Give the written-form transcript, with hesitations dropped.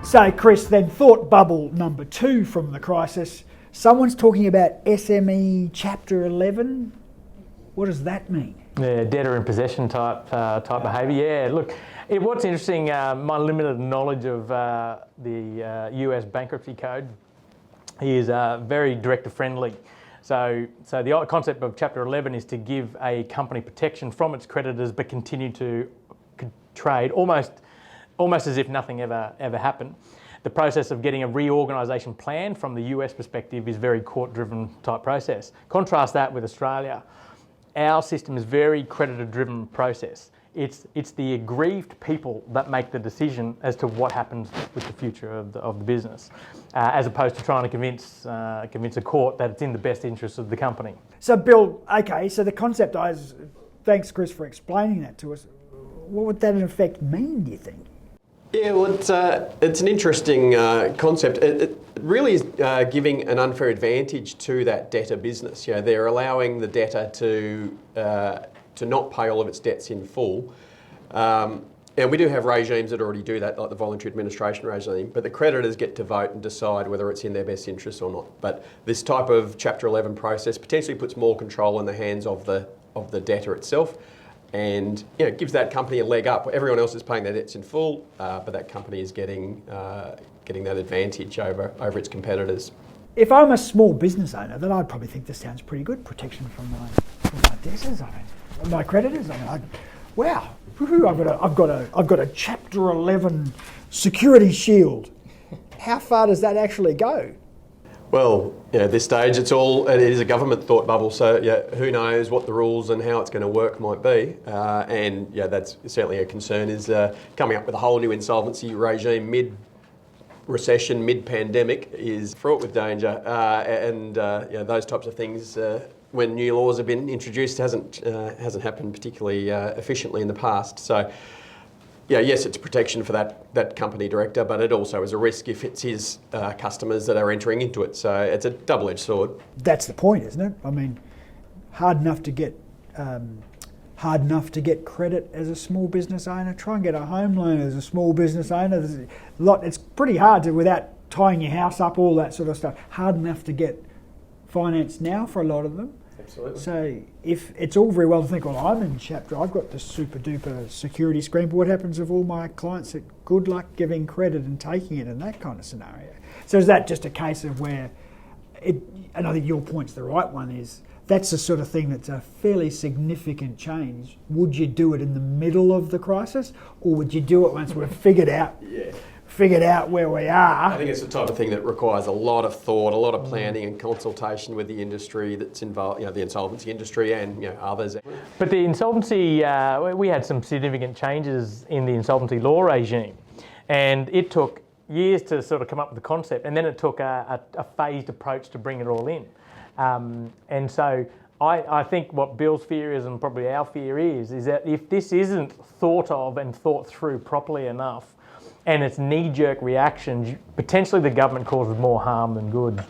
So, Chris, then thought bubble number 2 from the crisis. Someone's talking about SME Chapter 11. What does that mean? Yeah, debtor in possession type behaviour. Yeah, look, what's interesting, my limited knowledge of the US bankruptcy code is very director friendly. So the concept of Chapter 11 is to give a company protection from its creditors, but continue to trade almost as if nothing ever happened. The process of getting a reorganisation plan from the US perspective is very court-driven type process. Contrast that with Australia. Our system is very creditor-driven process. It's the aggrieved people that make the decision as to what happens with the future of the business, as opposed to trying to convince a court that it's in the best interest of the company. So, Bill, okay, so the concept thanks, Chris, for explaining that to us. What would that in effect mean, do you think? Yeah, well, it's an interesting concept. It really is giving an unfair advantage to that debtor business. You know, they're allowing the debtor to not pay all of its debts in full. And we do have regimes that already do that, like the voluntary administration regime, but the creditors get to vote and decide whether it's in their best interest or not. But this type of Chapter 11 process potentially puts more control in the hands of the debtor itself, and gives that company a leg up. Everyone else is paying their debts in full, but that company is getting that advantage over its competitors. If I'm a small business owner, then I'd probably think this sounds pretty good. Protection from my debtors, my creditors. Wow, I've got a Chapter 11 security shield. How far does that actually go? Well, at this stage, it is a government thought bubble, so who knows what the rules and how it's going to work might be. And that's certainly a concern, is coming up with a whole new insolvency regime mid-recession, mid-pandemic is fraught with danger. Those types of things, when new laws have been introduced, hasn't happened particularly efficiently in the past. So, yes, it's protection for that company director, but it also is a risk if it's his customers that are entering into it. So it's a double-edged sword. That's the point, isn't it? I mean, hard enough to get credit as a small business owner. Try and get a home loan as a small business owner. It's pretty hard to, without tying your house up, all that sort of stuff. Hard enough to get finance now for a lot of them. Absolutely. So if it's all very well to think, well, I'm in Chapter, I've got this super duper security screen, but what happens if all my clients are good luck giving credit and taking it in that kind of scenario? So is that just a case of where and I think your point's the right one, is that's the sort of thing that's a fairly significant change. Would you do it in the middle of the crisis, or would you do it once we've figured out where we are? I think it's the type of thing that requires a lot of thought, a lot of planning and consultation with the industry that's involved, the insolvency industry and others. But the insolvency, we had some significant changes in the insolvency law regime, and it took years to sort of come up with the concept, and then it took a phased approach to bring it all in. And so I think what Bill's fear is, and probably our fear is that if this isn't thought of and thought through properly enough, and it's knee-jerk reactions, potentially the government causes more harm than good.